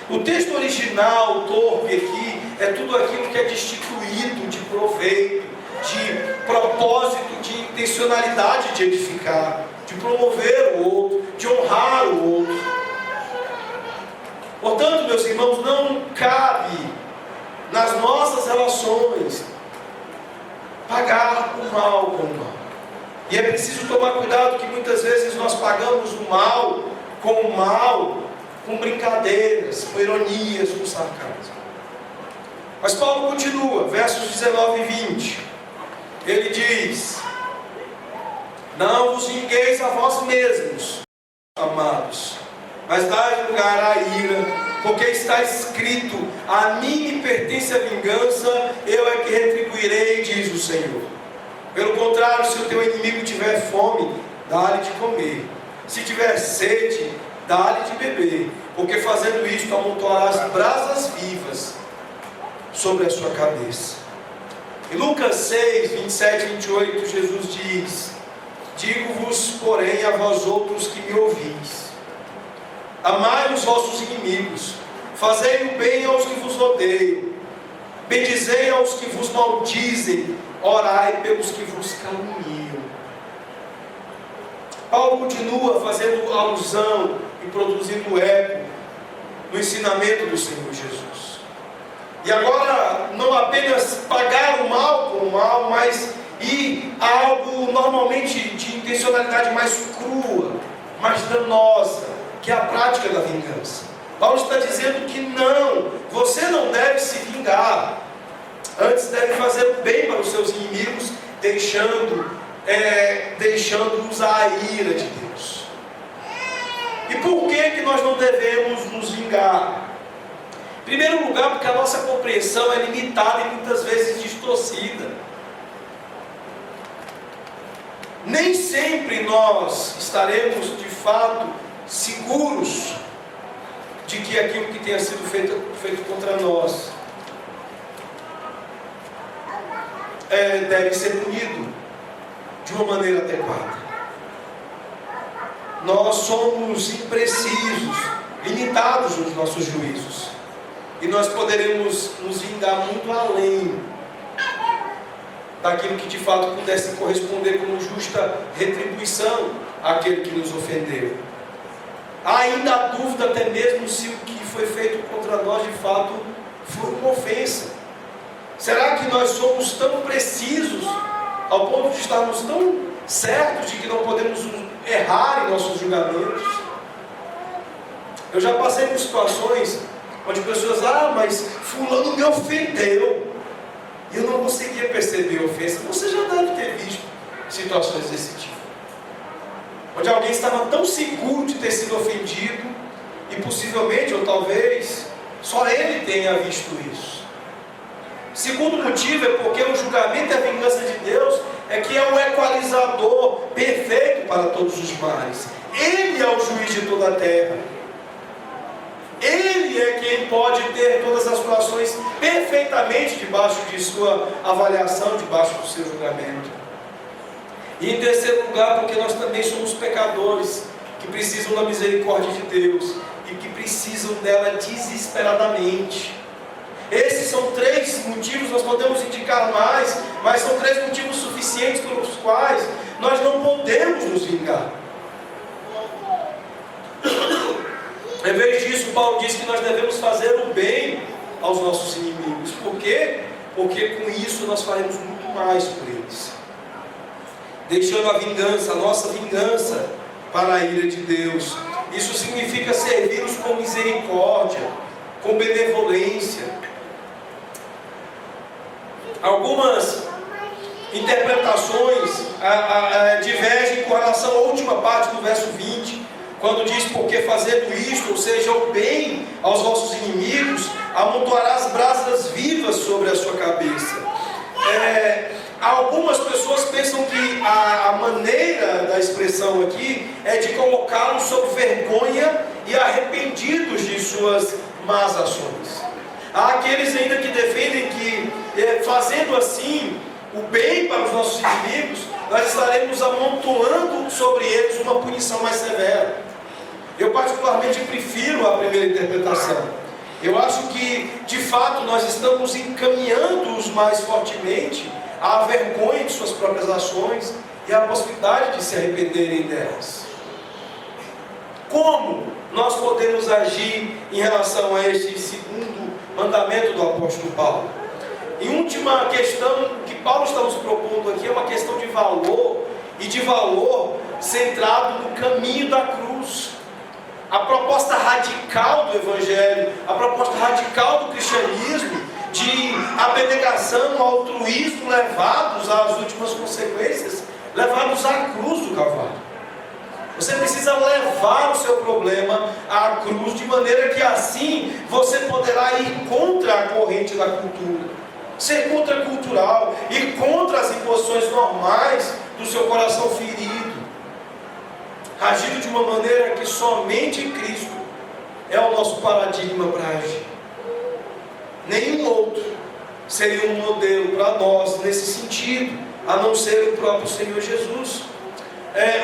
A: O texto original, torpe aqui, é tudo aquilo que é destituído de proveito, de propósito, de intencionalidade de edificar, de promover o outro, de honrar o outro. Portanto, meus irmãos, não cabe nas nossas relações pagar o mal com o mal. E é preciso tomar cuidado que muitas vezes nós pagamos o mal, com brincadeiras, com ironias, com sarcasmo. Mas Paulo continua, versos 19 e 20. Ele diz: não vos vingueis a vós mesmos, amados, mas dai lugar à ira, porque está escrito: a mim me pertence a vingança, eu é que retribuirei, diz o Senhor. Pelo contrário, se o teu inimigo tiver fome, dá-lhe de comer. Se tiver sede, dá-lhe de beber, porque fazendo isto amontoarás brasas vivas sobre a sua cabeça. Em Lucas 6, 27 e 28, Jesus diz: digo-vos, porém, a vós outros que me ouvis, amai os vossos inimigos, fazei o bem aos que vos odeiam, bendizei aos que vos maldizem, orai pelos que vos caluniam. Paulo continua fazendo alusão e produzindo eco no ensinamento do Senhor Jesus. E agora, não apenas pagar o mal com o mal, mas ir a algo normalmente de intencionalidade mais crua, mais danosa, que é a prática da vingança. Paulo está dizendo que não, você não deve se vingar. Antes deve fazer o bem para os seus inimigos, deixando-os à ira de Deus. E por que nós não devemos nos vingar? Em primeiro lugar, porque a nossa compreensão é limitada e muitas vezes distorcida. Nem sempre nós estaremos de fato seguros de que aquilo que tenha sido feito contra nós deve ser punido de uma maneira adequada. Nós somos imprecisos, limitados nos nossos juízos, e nós poderemos nos vingar muito além daquilo que de fato pudesse corresponder como justa retribuição àquele que nos ofendeu. Há ainda a dúvida até mesmo se o que foi feito contra nós de fato foi uma ofensa. Será que nós somos tão precisos ao ponto de estarmos tão certos de que não podemos errar em nossos julgamentos? Eu já passei por situações onde pessoas, mas fulano me ofendeu, e eu não conseguia perceber a ofensa. Você já deve ter visto situações desse tipo, onde alguém estava tão seguro de ter sido ofendido, e possivelmente, ou talvez, só ele tenha visto isso. Segundo motivo é porque o julgamento e a vingança de Deus é que é o equalizador perfeito para todos os males. Ele é o juiz de toda a terra. Ele é quem pode ter todas as situações perfeitamente debaixo de sua avaliação, debaixo do seu julgamento. E em terceiro lugar, porque nós também somos pecadores, que precisam da misericórdia de Deus e que precisam dela desesperadamente. Esses são 3 motivos, nós podemos indicar mais, mas são 3 motivos suficientes pelos quais nós não podemos nos vingar. Em vez disso, Paulo diz que nós devemos fazer o bem aos nossos inimigos. Por quê? Porque com isso nós faremos muito mais por eles. Deixando a vingança, a nossa vingança, para a ira de Deus. Isso significa servi-los com misericórdia, com benevolência. Algumas interpretações divergem com relação à última parte do verso 20, quando diz: porque fazendo isto, ou seja, o bem aos vossos inimigos, amontoarás brasas vivas sobre a sua cabeça. Algumas pessoas pensam que a maneira da expressão aqui é de colocá-los sob vergonha e arrependidos de suas más ações. Há aqueles ainda que defendem que, fazendo assim o bem para os nossos inimigos, nós estaremos amontoando sobre eles uma punição mais severa. Eu particularmente prefiro a primeira interpretação. Eu acho que, de fato, nós estamos encaminhando-os mais fortemente à vergonha de suas próprias ações e à possibilidade de se arrependerem delas. Como nós podemos agir em relação a este segundo mandamento do apóstolo Paulo? Em última questão, o que Paulo está nos propondo aqui é uma questão de valor, e de valor centrado no caminho da cruz. A proposta radical do Evangelho, a proposta radical do cristianismo, de abnegação, altruísmo levados às últimas consequências, levados à cruz do Calvário. Você precisa levar o seu problema à cruz, de maneira que assim você poderá ir contra a corrente da cultura, ser contracultural, ir contra as imposições normais do seu coração ferido, agindo de uma maneira que somente Cristo é o nosso paradigma para agir. Nenhum outro seria um modelo para nós nesse sentido, a não ser o próprio Senhor Jesus.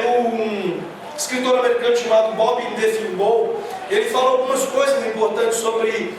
A: Um escritor americano chamado Bob Deffinbow, ele fala algumas coisas importantes sobre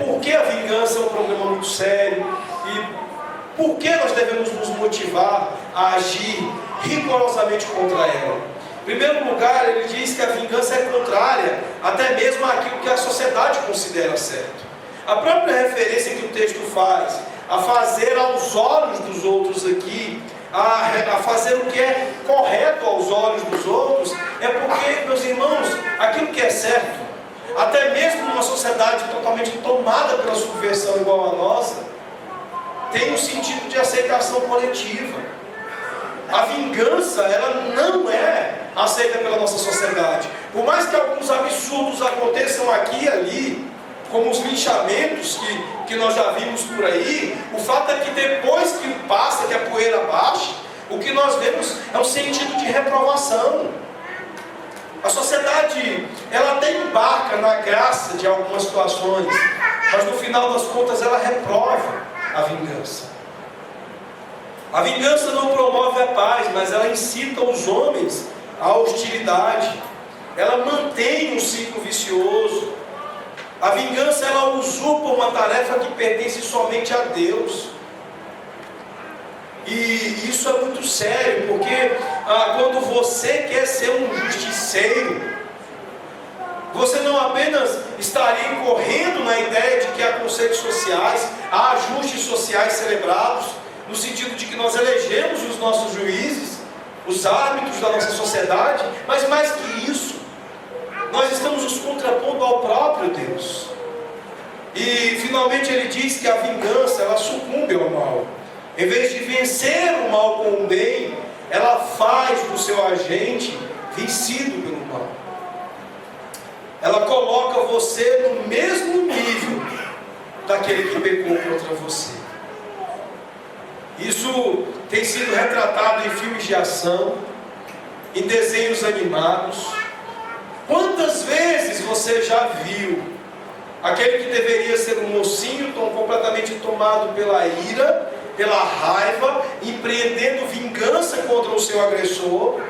A: por que a vingança é um problema muito sério e por que nós devemos nos motivar a agir rigorosamente contra ela. Em primeiro lugar, ele diz que a vingança é contrária até mesmo àquilo que a sociedade considera certo. A própria referência que o texto faz a fazer aos olhos dos outros aqui, a fazer o que é correto aos olhos dos outros, é porque, meus irmãos, aquilo que é certo, até mesmo numa sociedade totalmente tomada pela subversão igual a nossa, tem um sentido de aceitação coletiva. A vingança, ela não é aceita pela nossa sociedade. Por mais que alguns absurdos aconteçam aqui e ali, como os linchamentos que nós já vimos por aí, o fato é que depois que passa, que a poeira baixa, o que nós vemos é um sentido de reprovação. A sociedade, ela até embarca na graça de algumas situações, mas no final das contas ela reprova a vingança. A vingança não promove a paz, mas ela incita os homens à hostilidade. Ela mantém um ciclo vicioso. A vingança, ela usurpa uma tarefa que pertence somente a Deus. E isso é muito sério, porque quando você quer ser um justiceiro, você não apenas estaria incorrendo na ideia de que há conceitos sociais, há ajustes sociais celebrados, no sentido de que nós elegemos os nossos juízes, os árbitros da nossa sociedade, mas mais que isso, nós estamos nos contrapondo ao próprio Deus. E finalmente ele diz que a vingança, ela sucumbe ao mal. Em vez de vencer o mal com o bem, ela faz do seu agente vencido pelo mal. Ela coloca você no mesmo nível daquele que pecou contra você. Isso tem sido retratado em filmes de ação, em desenhos animados. Quantas vezes você já viu aquele que deveria ser um mocinho completamente tomado pela ira, pela raiva, empreendendo vingança contra o seu agressor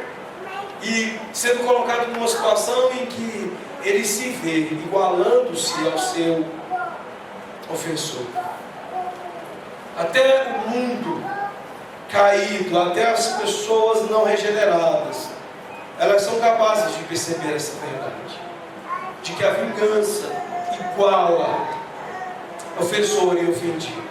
A: e sendo colocado numa situação em que ele se vê igualando-se ao seu ofensor? Até o mundo caído, até as pessoas não regeneradas, elas são capazes de perceber essa verdade, de que a vingança iguala ofensor e ofendido.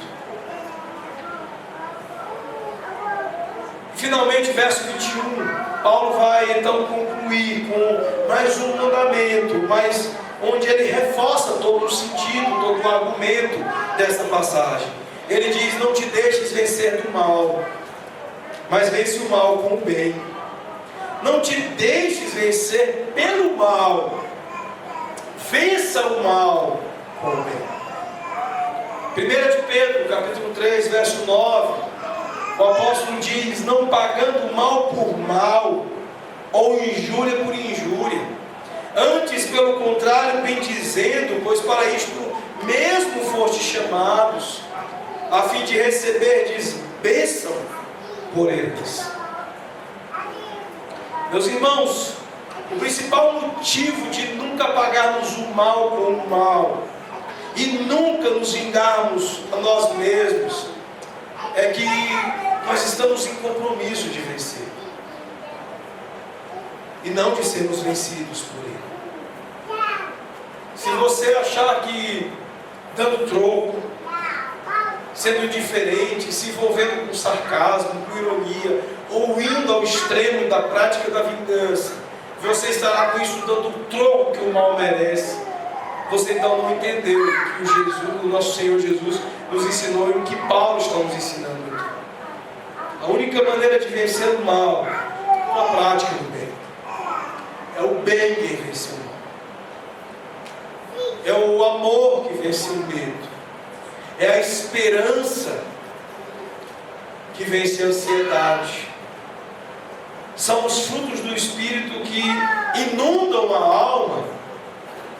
A: Finalmente, verso 21, Paulo vai então concluir com mais um mandamento, mas onde ele reforça todo o sentido, todo o argumento dessa passagem. Ele diz: não te deixes vencer do mal, mas vence o mal com o bem. Não te deixes vencer pelo mal, vença o mal com o bem. 1 de Pedro, capítulo 3, verso 9, o apóstolo diz: não pagando mal por mal, ou injúria por injúria, antes pelo contrário bendizendo, pois para isto mesmo fostes chamados, a fim de receberdes bênção por eles. Meus irmãos, o principal motivo de nunca pagarmos o mal com o mal e nunca nos vingarmos a nós mesmos é que nós estamos em compromisso de vencer e não de sermos vencidos por ele. Se você achar que dando troco, sendo indiferente, se envolvendo com sarcasmo, com ironia, ou indo ao extremo da prática da vingança, você estará com isso dando o troco que o mal merece. Você então não entendeu o que o nosso Senhor Jesus nos ensinou e o que Paulo está nos ensinando aqui. A única maneira de vencer o mal é a prática do bem. É o bem que vence o mal. É o amor que vence o medo. É a esperança que vence a ansiedade. São os frutos do Espírito que inundam a alma,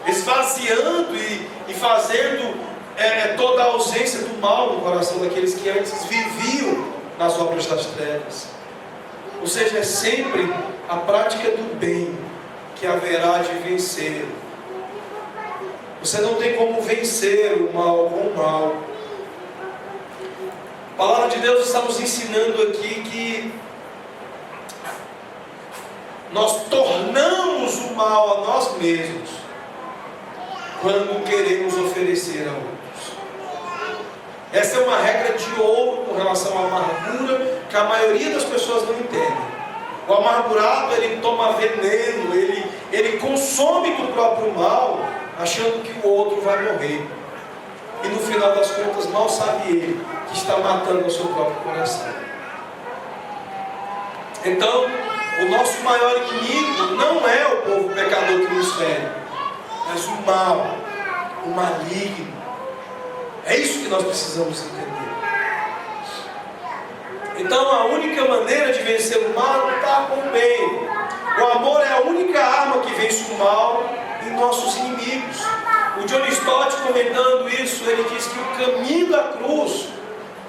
A: esvaziando e fazendo toda a ausência do mal no coração daqueles que antes viviam nas obras das trevas. Ou seja, é sempre a prática do bem que haverá de vencer. Você não tem como vencer o mal com o mal. A palavra de Deus está nos ensinando aqui que nós tornamos o mal a nós mesmos quando queremos oferecer a outros. Essa é uma regra de ouro com relação à amargura que a maioria das pessoas não entendem. O amargurado, ele toma veneno, ele consome do próprio mal, achando que o outro vai morrer. E no final das contas, mal sabe ele que está matando o seu próprio coração. Então, o nosso maior inimigo não é o povo pecador que nos fere, mas o mal, o maligno. É isso que nós precisamos entender. Então, a única maneira de vencer o mal é lutar com o bem. O amor é a única arma que vence o mal em nossos inimigos. O John Stott, comentando isso, ele diz que o caminho da cruz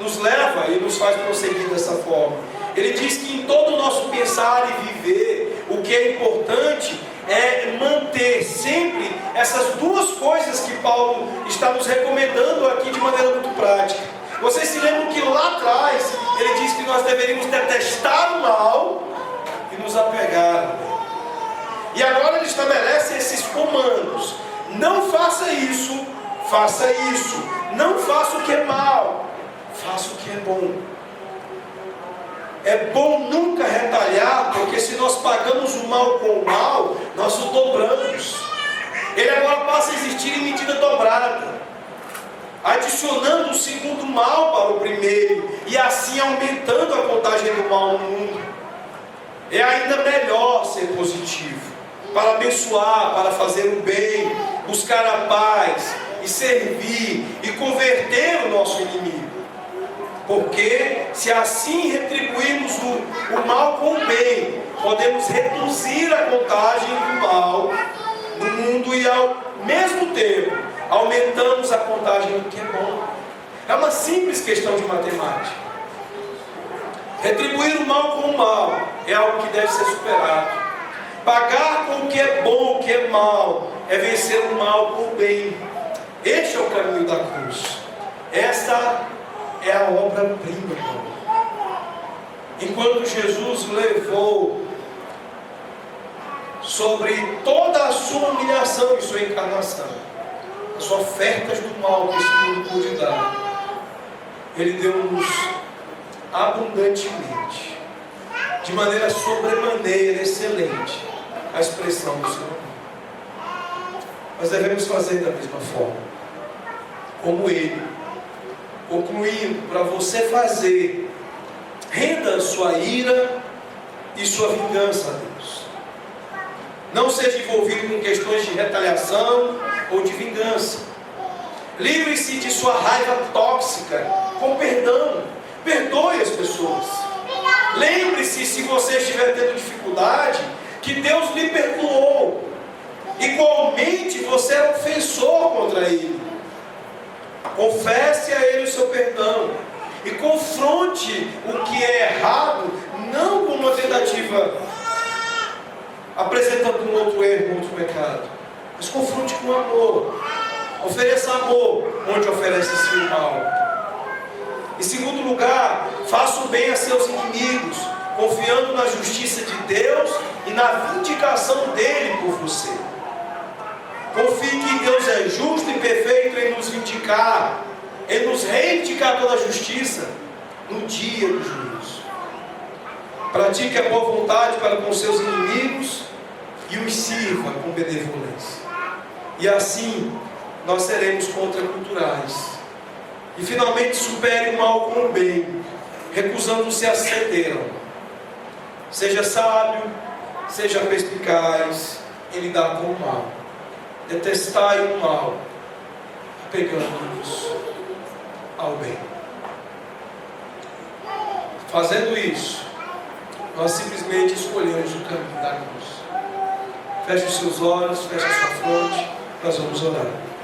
A: nos leva e nos faz prosseguir dessa forma. Ele diz que em todo o nosso pensar e viver, o que é importante é manter sempre essas duas coisas que Paulo está nos recomendando aqui de maneira muito prática. Vocês se lembram que lá atrás ele diz que nós deveríamos detestar o mal e nos apegar ao bem. E agora ele estabelece esses comandos: não faça isso, faça isso. Não faça o que é mal, faça o que é bom. É bom nunca retalhar, porque se nós pagamos o mal com o mal, nós o dobramos. Ele agora passa a existir em medida dobrada, adicionando um segundo mal para o primeiro, e assim aumentando a contagem do mal no mundo. É ainda melhor ser positivo, para abençoar, para fazer o bem, buscar a paz, e servir, e converter o nosso inimigo. Porque se assim retribuirmos o mal com o bem, podemos reduzir a contagem do mal no mundo e ao mesmo tempo aumentamos a contagem do que é bom. É uma simples questão de matemática. Retribuir o mal com o mal é algo que deve ser superado. Pagar com o que é bom, o que é mal, é vencer o mal com o bem. Este é o caminho da cruz. Esta é a obra-prima. Enquanto Jesus levou sobre toda a sua humilhação e sua encarnação, as ofertas do mal que esse mundo pôde dar, Ele deu-nos abundantemente, de maneira sobremaneira excelente, a expressão do seu amor. Nós devemos fazer da mesma forma, como Ele. Concluindo, para você fazer, renda sua ira e sua vingança a Deus. Não seja envolvido com questões de retaliação ou de vingança. Livre-se de sua raiva tóxica com perdão. Perdoe as pessoas. Lembre-se, se você estiver tendo dificuldade, que Deus lhe perdoou. Igualmente você é ofensor contra Ele. Confesse a Ele o seu perdão. E confronte o que é errado, não com uma tentativa apresentando um outro erro, um outro pecado, mas confronte com amor. Ofereça amor onde oferece-se o mal. Em segundo lugar, faça o bem a seus inimigos, confiando na justiça de Deus e na vindicação dele por você. Confie que Deus é justo e perfeito em nos vindicar, em nos reivindicar toda a justiça no dia do juízo. Pratique a boa vontade para com seus inimigos e os sirva com benevolência. E assim nós seremos contraculturais. E finalmente supere o mal com o bem, recusando-se a ceder ao mal. Seja sábio, seja perspicaz em lidar com o mal. Detestai o mal, apegando-nos ao bem. Fazendo isso, nós simplesmente escolhemos o caminho da cruz. Feche os seus olhos, feche a sua fronte, nós vamos orar.